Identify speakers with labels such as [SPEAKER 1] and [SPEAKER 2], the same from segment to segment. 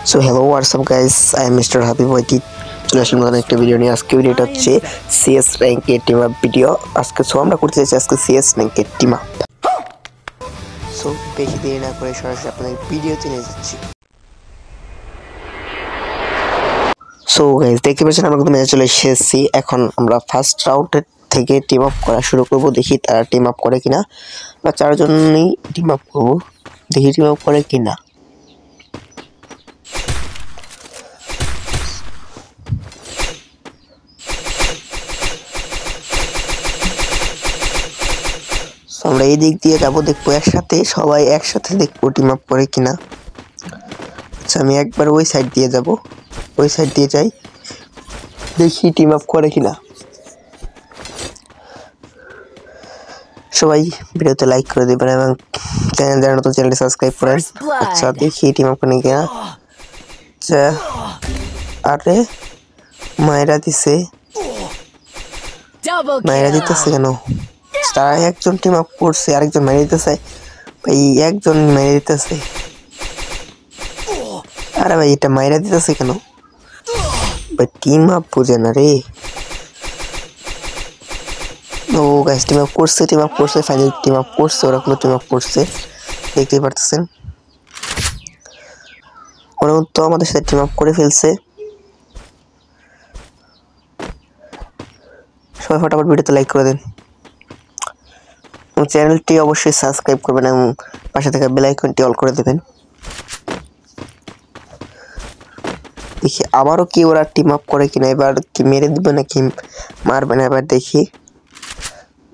[SPEAKER 1] So hello WhatsApp guys, I am mister Habib YT. চলে আসলাম নতুন একটা ভিডিও নিয়ে। আজকে ভিডিওটা হচ্ছে সিএস র্যাঙ্কের টিম আপ ভিডিও। আমরা করতে চাইছি আজকে সিএস র্যাঙ্কের টিম আপ। সো বেশি দেরি না করে সরাসরি আপনাদের ভিডিওতে নিয়ে যাচ্ছি। সো গাইস দেখতে পাচ্ছেন আমরা কিন্তু ম্যাচে চলে এসেছি। এখন আমরা ফার্স্ট রাউন্ডের থেকে টিম আপ করা শুরু করব। দেখি তারা টিম আপ করে কিনা। আমরা চারজনই টিম আপ করবো, দেখি টিম আপ করে কিনা। আমরা এই দিক দিয়ে যাবো, দেখবো একসাথে, সবাই একসাথে দেখবো টিম আপ করে কিনা। আচ্ছা আমি একবার ওই সাইড দিয়ে যাব, ওই সাইড দিয়ে যাই, দেখি টিম আপ করে কিনা। সবাই ভিডিওতে লাইক করে দেবেন এবং চ্যানেল যারা নতুন চ্যানেলটি সাবস্ক্রাইব করেন। আচ্ছা দেখি টিম আপ করে কিনা। আচ্ছা আরে মায়েরা দিছে, মায়েরা দিতেছে কেন? তারা একজন টিম আপ করছে, আরেকজন মেরে দিতেছে। ভাই একজন মেরে দিতেছে, আরে ভাই এটা মাইরা দিতেছে কেন? ভাই টিম আপ বুঝে না রে। ও গাইস টিম আপ করছে, ফাইনাল টিম আপ করছে, ওরা কোনো টিম আপ করছে, দেখতেই পারতেছেন। ওরা তো আমাদের সাথে টিম আপ করে ফেলছে। সবাই ফটাফট ভিডিওতে লাইক করে দেন এবং চ্যানেলটি অবশ্যই সাবস্ক্রাইব করবেন এবং পাশে থাকা বেল আইকনটি অল করে দেবেন। দেখি আবারও কি ওরা টিম আপ করে কিনা, এবার কি মেরে দিবে নাকি মারবে না। এবার দেখি,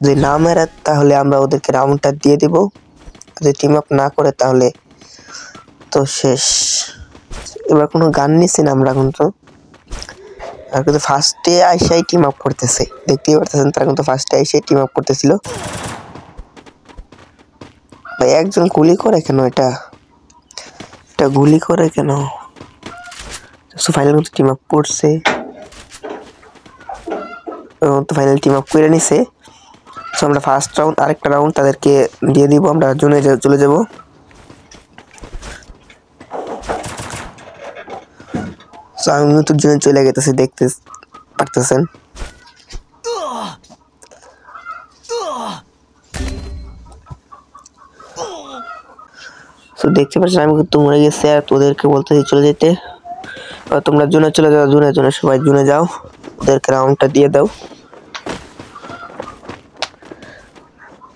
[SPEAKER 1] যদি না মেরে তাহলে আমরা ওদেরকে রাউন্ডটা দিয়ে দিব, যদি টিম আপ না করে তাহলে তো শেষ। এবার কোনো গান নিচ্ছি না আমরা, কিন্তু ফার্স্টে আইসাই টিম আপ করতেছে, দেখতেই পারতেছেন। তারা কিন্তু ফার্স্টে আইসাই টিম আপ করতেছিল। ভাই একজন গুলি করে কেন? এটা গুলি করে কেন? ফাইনাল কিন্তু টিম আপ করছে, তো ফাইনাল টিম আপ করে নিছে। সো আমরা ফার্স্ট রাউন্ড, আরেকটা রাউন্ড তাদেরকে দিয়ে দিব, আমরা জোনে চলে যাব। সো আমি নতুন জোনে চলে গেতেছি, দেখতে পারতেছেন। সো দেখতে পাচ্ছেন আমি কিন্তু মরে গেছি, আর তোদেরকে বলতেছি চলে যেতে। তোমরা জোনে চলে যাও, জোনে সবাই জোনে যাও, ওদেরকে রাউন্ডটা দিয়ে দাও।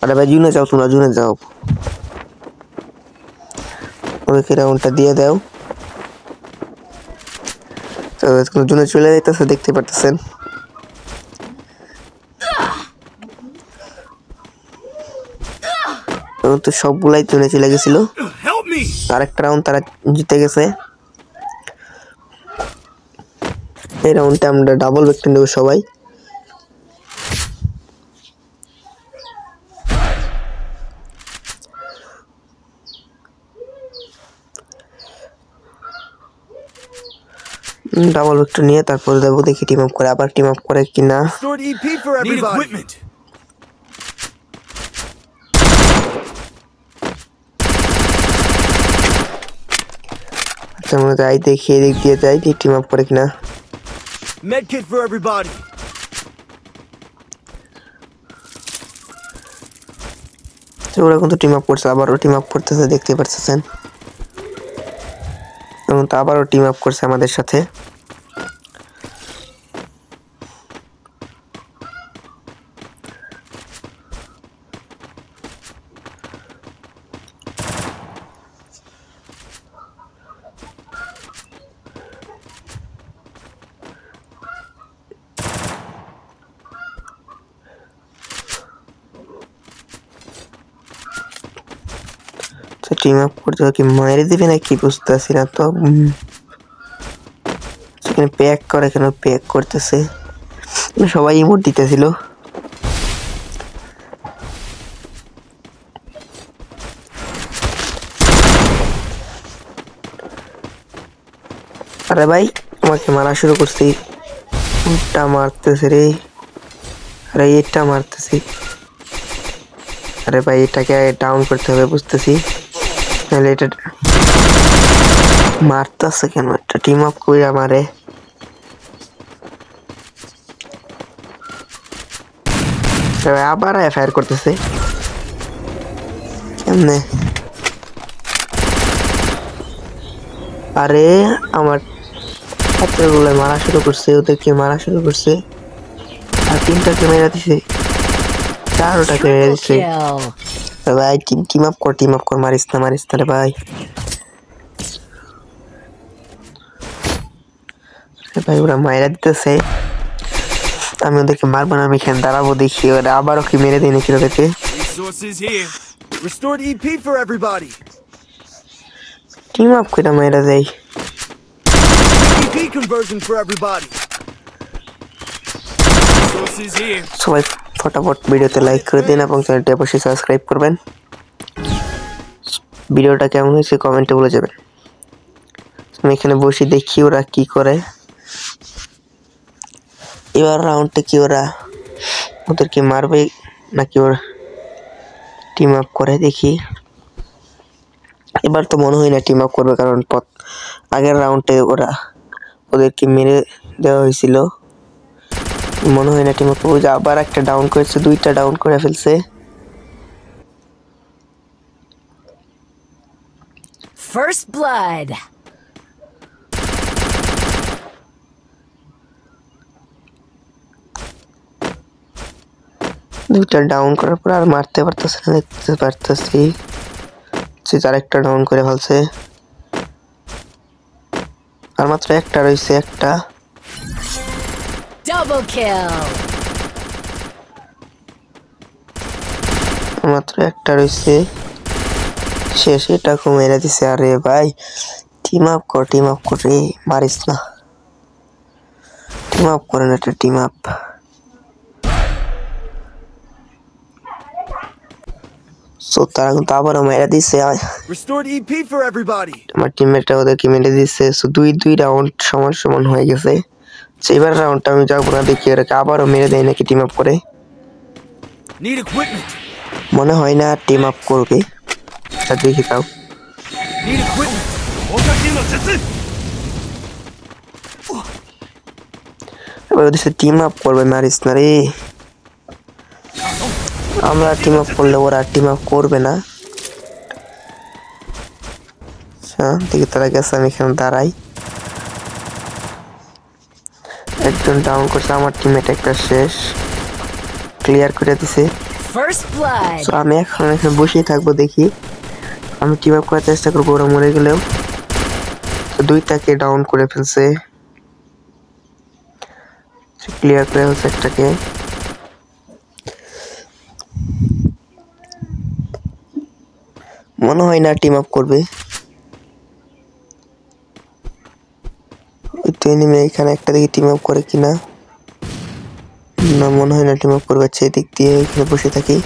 [SPEAKER 1] আরে ভাই জোনে যাও, তোমরা জোনে যাও, ওদেরকে রাউন্ডটা দিয়ে দাও। জোনে চলে যাইতেছে, দেখতে পারতেছেন। তো সবগুলাই জোনে চলে গেছিল, আরেকটা রাউন্ড তারা জিতে গেছে। এই রাউন্ডে আমরা ডাবল ভিক্টরি নেব সবাই। ডাবল ভিক্টরি নিয়ে তারপরে দেবো, দেখি টিম আপ করে, আবার টিম আপ করে কিনা। আচ্ছা আমরা যাই, দেখি এদিক দিয়ে যাই, টিম আপ করে কিনা।
[SPEAKER 2] Medkit for everybody.
[SPEAKER 1] ওরা কিন্তু টিম আপ করছে, আবারও টিম আপ করতেছে, দেখতে পারতেছেন। এবং তো আবারও টিম আপ করছে আমাদের সাথে। টিম আপ করতে কি মেরে দিবে নাকি বুঝতেছি না তো। সেখানে প্যাক করে, কেন প্যাক করতেছে, সবাই ইমোট দিতেছিল। আরে ভাই আমাকে মারা শুরু করছি, উল্টা মারতেছে রে। আরে এটা মারতেছি, আরে ভাই এটাকে ডাউন করতে হবে বুঝতেছি, নাহলে এটা মারতেছে কেন? একটা টিম আপ করে আমারে আবার ফায়ার করতেছে কেমনে? আরে আমার ছাত্রগুলো মারা শুরু করছে, ওদেরকে মারা শুরু করছে আর তিনটাকে মেরে দিছে, চারোটাকে মেরে দিছে। ভাই টিম আপ কর, মারিস না রে ভাই। ভাই ওরা মাইরা দিতেছে, আমি ওদেরকে মারবো না, আমি এখানে দাঁড়াবো দেখি ওরা আবারও কি মেরে দেয় নাকি ওদেরকে।
[SPEAKER 2] Resources here. Restored EP for everybody.
[SPEAKER 1] Team up করে মাইরা দেয়।
[SPEAKER 2] EP conversion for everybody. Resources here.
[SPEAKER 1] সবাই ফটাফট ভিডিওতে লাইক করে দিন এবং চ্যানেলটি অবশ্যই সাবস্ক্রাইব করবেন। ভিডিওটা কেমন হয়েছে কমেন্টে বলে যাবেন। আমি এখানে বসে দেখি ওরা কি করে। এবার রাউন্ডে কি ওরা ওদেরকে মারবে নাকি ওরা টিম আপ করে দেখি। এবার তো মনে হয় না টিম আপ করবে, কারণ আগের রাউন্ডে ওরা ওদেরকে মেরে দেওয়া হয়েছিল, মনে হয় না টিম আপ করবে। আবার একটা ডাউন করেছে, দুইটা ডাউন করে ফেলছে।
[SPEAKER 3] First blood.
[SPEAKER 1] দুইটা ডাউন করার পর আর মারতে পারতেছে না, দেখতে পারতেছি যে আরেকটা ডাউন করে ফেলছে। আর মাত্র একটা রয়েছে, একটা
[SPEAKER 3] Double kill.
[SPEAKER 1] মাত্র একটা রয়েছে, শেষ। এটাকে মেরে দিছে। আরে ভাই টিম আপ কর রে, মারিস না, টিম আপ করেন, একটা টিম আপ। সো তারা কিন্তু আবারও মেরে দিছে,
[SPEAKER 2] Restored EP for everybody.
[SPEAKER 1] আমার টিমমেটরা ওদেরকে মেরে দিচ্ছে। সো দুই রাউন্ড সমান হয়ে গেছে। এবার রাউন্ডটা আমি যাবো না, দেখি ওরা আবারও মেরে দেয় নাকি টিম আপ করে।
[SPEAKER 2] Need equipment.
[SPEAKER 1] মনে হয় না টিম আপ করবে, দেখি তাও।
[SPEAKER 2] Need equipment. Okaki no Tetsu.
[SPEAKER 1] এবার ওদের সাথে টিম আপ করবে, মারিস না রে। আমরা টিম আপ করলে ওরা টিম আপ করবে না। দেখি তারা গেছে, আমি এখানে দাঁড়াই। একজন ডাউন করছে, আমার টিমমেট একটা শেষ ক্লিয়ার করে দিছে।
[SPEAKER 3] First blood.
[SPEAKER 1] তো আমি এখন এখানে বসেই থাকবো, দেখি আমি টিম আপ করার চেষ্টা করবো, ওরা মরে গেলেও। দুইটাকে ডাউন করে ফেলছে, ক্লিয়ার করে ফেলছে একটাকে। মনে হয় না টিম আপ করবে। এখানে একটা দেখি টিম আপ করে কিনা, না মনে হয় না টিম আপ করবে। আচ্ছা এদিক দিয়ে এখানে বসে থাকি,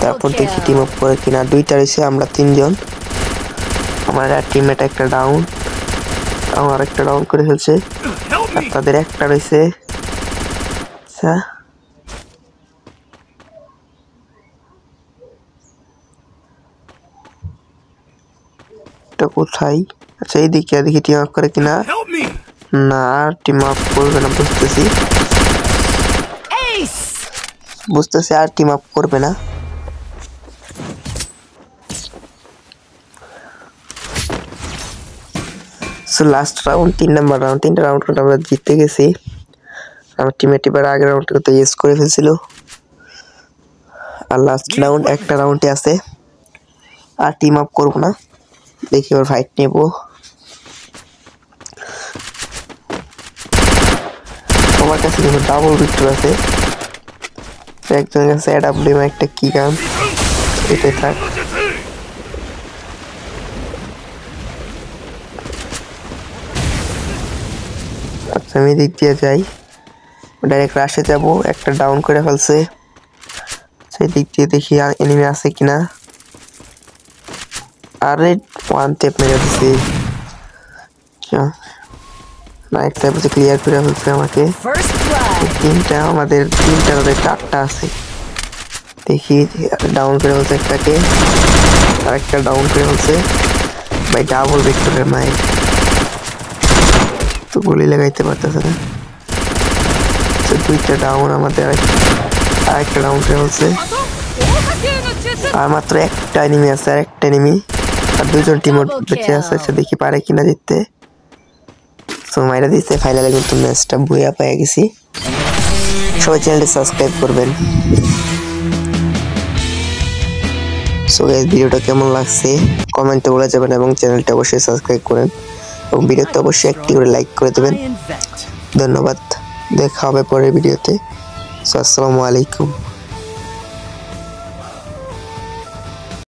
[SPEAKER 1] তারপর দেখি টিম আপ করে কিনা। দুইটা রয়েছে, আমরা তিনজন। আমার টিমমেট একটা ডাউন, আমার একটা ডাউন করে ফেলছে, আর তাদের একটা রয়েছে। আচ্ছা এটা কোথায়? আচ্ছা এইদিকে দেখি টিম আপ করে কিনা।
[SPEAKER 2] Help me.
[SPEAKER 1] না টিম আপ করবে না, বুঝতেছি আর টিম আপ করবে না। লাস্ট রাউন্ড, 3 নাম্বার রাউন্ড, 3টা রাউন্ড আমরা জিতে গেছি। আমার টিমমেট এবার আগের রাউন্ডে তো ইয়েস করে ফেলছিল, আর লাস্ট রাউন্ড একটা রাউন্ডে আছে। আর টিম আপ করবো না, দেখি ওর ফাইট নেব। সবার কাছে কিন্তু ডাবল ভিক্টর আছে, একজনের কাছে AWM একটা কি গান, এতে থাক। আচ্ছা আমি দিক দিয়ে যাই, ডাইরেক্ট রাশে যাব। একটা ডাউন করে ফেলছে, সেই দিক দিয়ে দেখি আর এনিমি আছে কিনা। আরে ওয়ান টেপ মেরে দিছি, না একটা ক্লিয়ার করে ফেলছে আমাকে। তিনটা আমাদের, তিনটা ওদের 4টা আছে। দেখি ডাউন করে ফেলছে একটাকে। আরেকটা ডাউন করে হচ্ছে ভাই, ডাবল ভিক্টরের মাইক তো গুলি লাগাইতে পারতেছে না। দুইটা ডাউন আমাদের, আরেকটা ডাউন করে হচ্ছে। আর মাত্র একটা এনিমি আছে, আর একটা এনিমি, আর দুজন টিম বেঁচে আছে। আচ্ছা দেখি পারে কিনা জিততে। তো মাইরা দিচ্ছে, ফাইনালে কিন্তু ম্যাচটা বইয়া পেয়ে গেছি। সবাই চ্যানেলটি সাবস্ক্রাইব করবেন। সো গাইস, ভিডিওটা কেমন লাগছে কমেন্টে বলে যাবেন এবং চ্যানেলটা অবশ্যই সাবস্ক্রাইব করেন এবং ভিডিওতে অবশ্যই একটি করে লাইক করে দেবেন। ধন্যবাদ, দেখা হবে পরের ভিডিওতে। সো আসসালামু আলাইকুম।